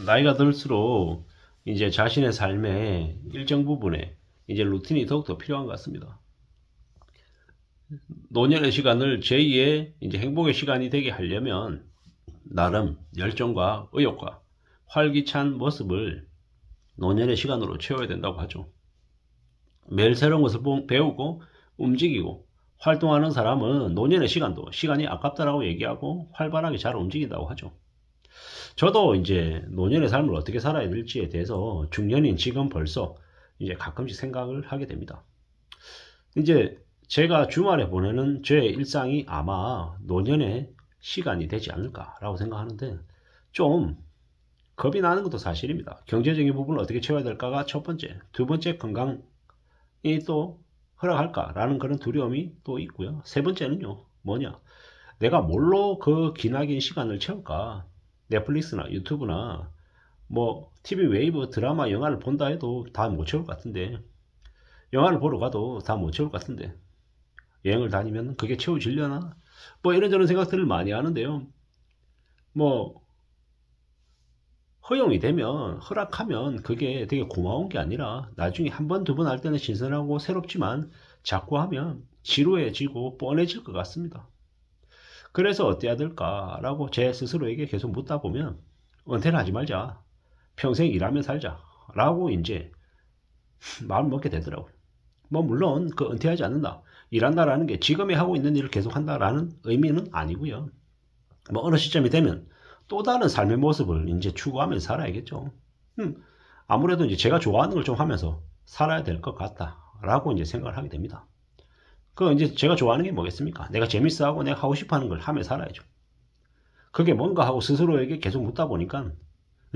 나이가 들수록 이제 자신의 삶의 일정 부분에 이제 루틴이 더욱더 필요한 것 같습니다. 노년의 시간을 제2의 이제 행복의 시간이 되게 하려면 나름 열정과 의욕과 활기찬 모습을 노년의 시간으로 채워야 된다고 하죠. 매일 새로운 것을 배우고 움직이고 활동하는 사람은 노년의 시간도 시간이 아깝다라고 얘기하고 활발하게 잘 움직인다고 하죠. 저도 이제 노년의 삶을 어떻게 살아야 될지에 대해서 중년인 지금 벌써 이제 가끔씩 생각을 하게 됩니다. 이제 제가 주말에 보내는 제 일상이 아마 노년의 시간이 되지 않을까라고 생각하는데 좀 겁이 나는 것도 사실입니다. 경제적인 부분을 어떻게 채워야 될까가 첫 번째, 두 번째 건강이 또 허락할까라는 그런 두려움이 또 있고요. 세 번째는요, 뭐냐? 내가 뭘로 그 기나긴 시간을 채울까? 넷플릭스나 유튜브나 뭐 TV 웨이브 드라마 영화를 본다 해도 다 못 채울 것 같은데, 영화를 보러 가도 다 못 채울 것 같은데, 여행을 다니면 그게 채워지려나? 뭐 이런저런 생각들을 많이 하는데요. 뭐 허용이 되면, 허락하면 그게 되게 고마운 게 아니라 나중에 한 번, 두 번 할 때는 신선하고 새롭지만 자꾸 하면 지루해지고 뻔해질 것 같습니다. 그래서 어때야 될까라고 제 스스로에게 계속 묻다 보면 은퇴를 하지 말자. 평생 일하며 살자. 라고 이제 마음을 먹게 되더라고요. 뭐 물론 그 은퇴하지 않는다. 일한다라는 게 지금에 하고 있는 일을 계속 한다라는 의미는 아니고요. 뭐 어느 시점이 되면 또 다른 삶의 모습을 이제 추구하면서 살아야겠죠. 아무래도 이제 제가 좋아하는 걸 좀 하면서 살아야 될 것 같다라고 이제 생각을 하게 됩니다. 그 이제 제가 좋아하는 게 뭐겠습니까? 내가 재밌어하고 내가 하고 싶어하는 걸 하며 살아야죠. 그게 뭔가 하고 스스로에게 계속 묻다 보니까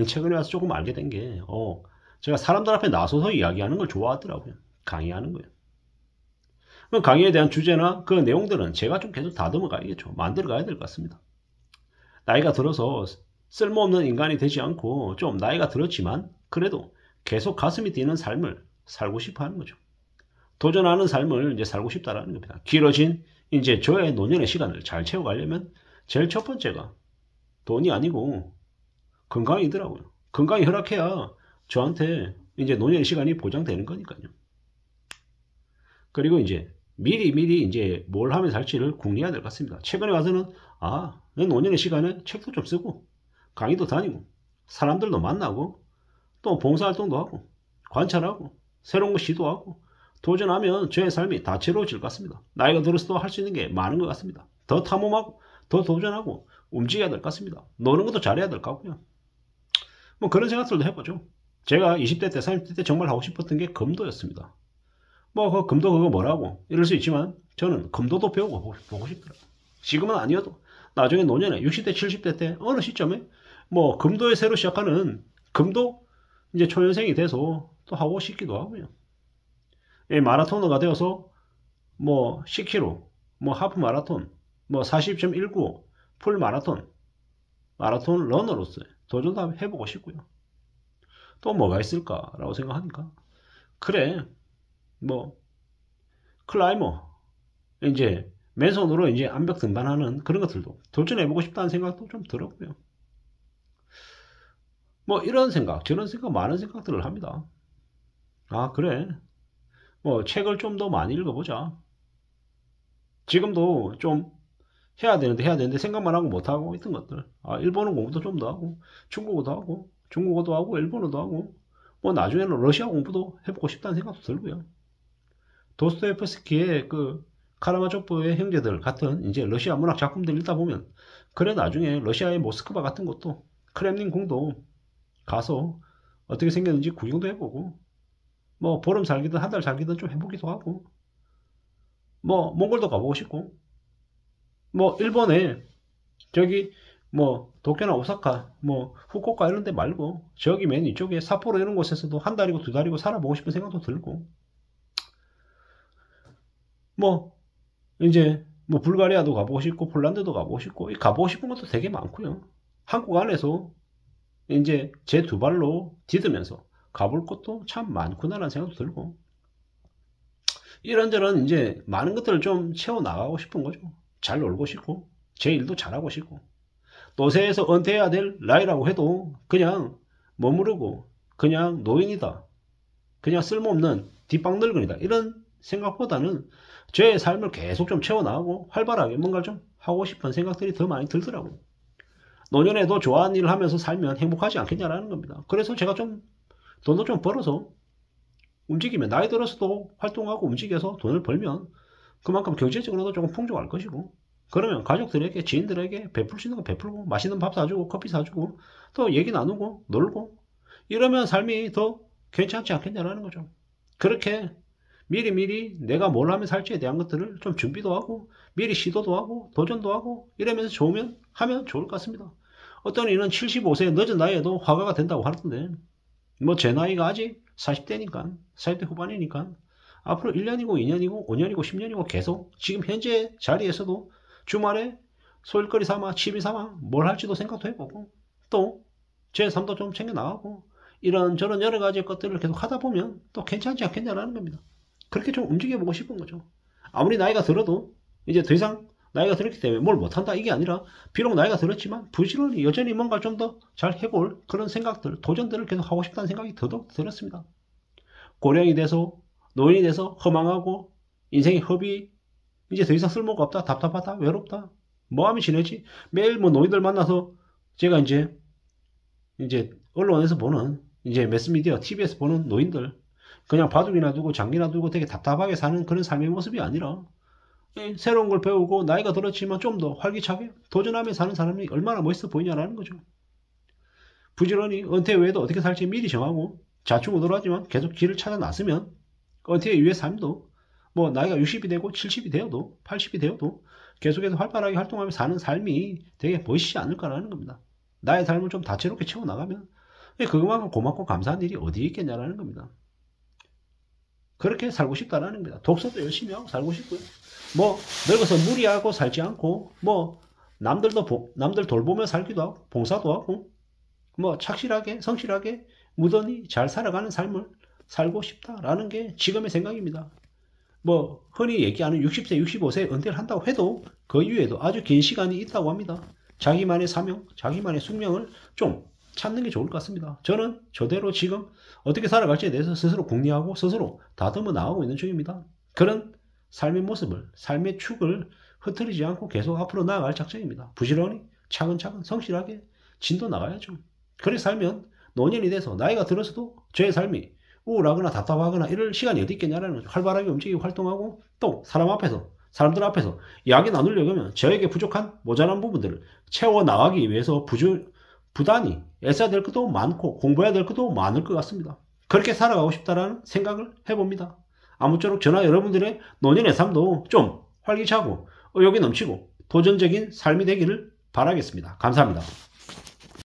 최근에 와서 조금 알게 된 게, 제가 사람들 앞에 나서서 이야기하는 걸 좋아하더라고요. 강의하는 거예요. 그 강의에 대한 주제나 그 내용들은 제가 좀 계속 다듬어 가야겠죠. 만들어 가야 될 것 같습니다. 나이가 들어서 쓸모없는 인간이 되지 않고 좀 나이가 들었지만 그래도 계속 가슴이 뛰는 삶을 살고 싶어 하는 거죠. 도전하는 삶을 이제 살고 싶다라는 겁니다. 길어진 이제 저의 노년의 시간을 잘 채워가려면 제일 첫 번째가 돈이 아니고 건강이더라고요. 건강이 허락해야 저한테 이제 노년의 시간이 보장되는 거니까요. 그리고 이제 미리 이제 뭘 하면 살지를 궁리해야 될 것 같습니다. 최근에 와서는 내 노년의 시간에 책도 좀 쓰고 강의도 다니고 사람들도 만나고 또 봉사활동도 하고 관찰하고 새로운 거 시도하고 도전하면 저의 삶이 다채로워질 것 같습니다. 나이가 들어서도 할 수 있는 게 많은 것 같습니다. 더 탐험하고 더 도전하고 움직여야 될 것 같습니다. 노는 것도 잘해야 될 것 같고요. 뭐 그런 생각들도 해보죠. 제가 20대 때 30대 때 정말 하고 싶었던 게 검도였습니다. 뭐 그 검도 그거 뭐라고 이럴 수 있지만 저는 검도도 배우고 보고 싶더라고요. 지금은 아니어도 나중에 노년에 60대 70대 때 어느 시점에 뭐 검도에 새로 시작하는 검도 이제 초년생이 돼서 또 하고 싶기도 하고요. 마라토너가 되어서 뭐 10km, 뭐 하프 마라톤, 뭐 40.19 풀 마라톤, 마라톤 러너로서 도전도 해보고 싶고요. 또 뭐가 있을까라고 생각하니까 그래 뭐 클라이머 이제 맨손으로 이제 암벽 등반하는 그런 것들도 도전해보고 싶다는 생각도 좀 들었고요. 뭐 이런 생각 저런 생각 많은 생각들을 합니다. 그래 뭐 책을 좀 더 많이 읽어보자. 지금도 좀 해야 되는데 생각만 하고 못하고 있던 것들. 일본어 공부도 좀 더 하고 중국어도 하고 중국어도 하고 일본어도 하고 뭐 나중에는 러시아 공부도 해보고 싶다는 생각도 들고요. 도스토옙스키의 그 카라마조프의 형제들 같은 이제 러시아 문학 작품들 읽다 보면 그래 나중에 러시아의 모스크바 같은 것도 크렘린 궁도 가서 어떻게 생겼는지 구경도 해보고 뭐 보름 살기든 한 달 살기든 좀 해보기도 하고 뭐 몽골도 가보고 싶고 뭐 일본에 저기 뭐 도쿄나 오사카 뭐 후쿠오카 이런 데 말고 저기 맨 이쪽에 삿포로 이런 곳에서도 한 달이고 두 달이고 살아보고 싶은 생각도 들고 뭐 이제 뭐 불가리아도 가보고 싶고 폴란드도 가보고 싶고 가보고 싶은 것도 되게 많고요. 한국 안에서 이제 제 두 발로 디디면서 가볼 것도 참 많구나라는 생각도 들고 이런저런 이제 많은 것들을 좀 채워 나가고 싶은 거죠. 잘 놀고 싶고 제 일도 잘하고 싶고 노세에서 은퇴해야 될 나이라고 해도 그냥 머무르고 그냥 노인이다, 그냥 쓸모없는 뒷방늙은이다, 이런 생각보다는 제 삶을 계속 좀 채워나가고 활발하게 뭔가 좀 하고 싶은 생각들이 더 많이 들더라고요. 노년에도 좋아하는 일을 하면서 살면 행복하지 않겠냐라는 겁니다. 그래서 제가 좀 돈도 좀 벌어서 움직이면, 나이 들어서도 활동하고 움직여서 돈을 벌면 그만큼 경제적으로도 조금 풍족할 것이고, 그러면 가족들에게, 지인들에게 베풀 수 있는 거 베풀고, 맛있는 밥 사주고, 커피 사주고, 또 얘기 나누고, 놀고, 이러면 삶이 더 괜찮지 않겠냐라는 거죠. 그렇게 미리미리 내가 뭘 하면 살지에 대한 것들을 좀 준비도 하고, 미리 시도도 하고, 도전도 하고, 이러면서 좋으면 하면 좋을 것 같습니다. 어떤 이는 75세 늦은 나이에도 화가가 된다고 하는데, 뭐 제 나이가 아직 40대니까, 40대 후반이니까, 앞으로 1년이고 2년이고 5년이고 10년이고 계속 지금 현재 자리에서도 주말에 소일거리 삼아, 취미 삼아 뭘 할지도 생각도 해보고, 또 제 삶도 좀 챙겨 나가고, 이런저런 여러 가지 것들을 계속 하다 보면 또 괜찮지 않겠냐라는 겁니다. 그렇게 좀 움직여보고 싶은 거죠. 아무리 나이가 들어도 이제 더 이상 나이가 들었기 때문에 뭘 못한다 이게 아니라, 비록 나이가 들었지만 부지런히 여전히 뭔가 좀 더 잘 해볼 그런 생각들, 도전들을 계속 하고 싶다는 생각이 더더욱 들었습니다. 고령이 돼서, 노인이 돼서 허망하고 인생의 허비, 이제 더 이상 쓸모가 없다, 답답하다, 외롭다, 뭐 하면 지내지, 매일 뭐 노인들 만나서 제가 이제 언론에서 보는, 이제 매스미디어 TV에서 보는 노인들, 그냥 바둑이나 두고 장기나 두고 되게 답답하게 사는 그런 삶의 모습이 아니라, 새로운 걸 배우고 나이가 들었지만 좀 더 활기차게 도전하며 사는 사람이 얼마나 멋있어 보이냐라는 거죠. 부지런히 은퇴 후에도 어떻게 살지 미리 정하고 좌충우돌하지만 계속 길을 찾아 나서면 은퇴 이후의 삶도, 뭐 나이가 60이 되고 70이 되어도 80이 되어도 계속해서 활발하게 활동하며 사는 삶이 되게 멋있지 않을까라는 겁니다. 나의 삶을 좀 다채롭게 채워나가면 그것만큼 고맙고 감사한 일이 어디에 있겠냐라는 겁니다. 그렇게 살고 싶다라는 겁니다. 독서도 열심히 하고 살고 싶고요. 뭐 늙어서 무리하고 살지 않고, 뭐 남들 돌보며 살기도 하고 봉사도 하고, 뭐 착실하게 성실하게 무던히 잘 살아가는 삶을 살고 싶다라는 게 지금의 생각입니다. 뭐 흔히 얘기하는 60세 65세 은퇴를 한다고 해도 그 이후에도 아주 긴 시간이 있다고 합니다. 자기만의 사명, 자기만의 숙명을 좀 찾는 게 좋을 것 같습니다. 저는 저대로 지금 어떻게 살아갈지에 대해서 스스로 궁리하고 스스로 다듬어 나가고 있는 중입니다. 그런 삶의 모습을, 삶의 축을 흐트리지 않고 계속 앞으로 나아갈 작정입니다. 부지런히 차근차근 성실하게 진도 나가야죠. 그렇게 살면 노년이 돼서 나이가 들어서도 저의 삶이 우울하거나 답답하거나 이럴 시간이 어디 있겠냐라는 거죠. 활발하게 움직이고 활동하고, 또 사람들 앞에서 이야기 나누려고 하면 저에게 부족한 모자란 부분들을 채워나가기 위해서 부단히 애써야 될 것도 많고 공부해야 될 것도 많을 것 같습니다. 그렇게 살아가고 싶다라는 생각을 해봅니다. 아무쪼록 저나 여러분들의 노년의 삶도 좀 활기차고 의욕이 넘치고 도전적인 삶이 되기를 바라겠습니다. 감사합니다.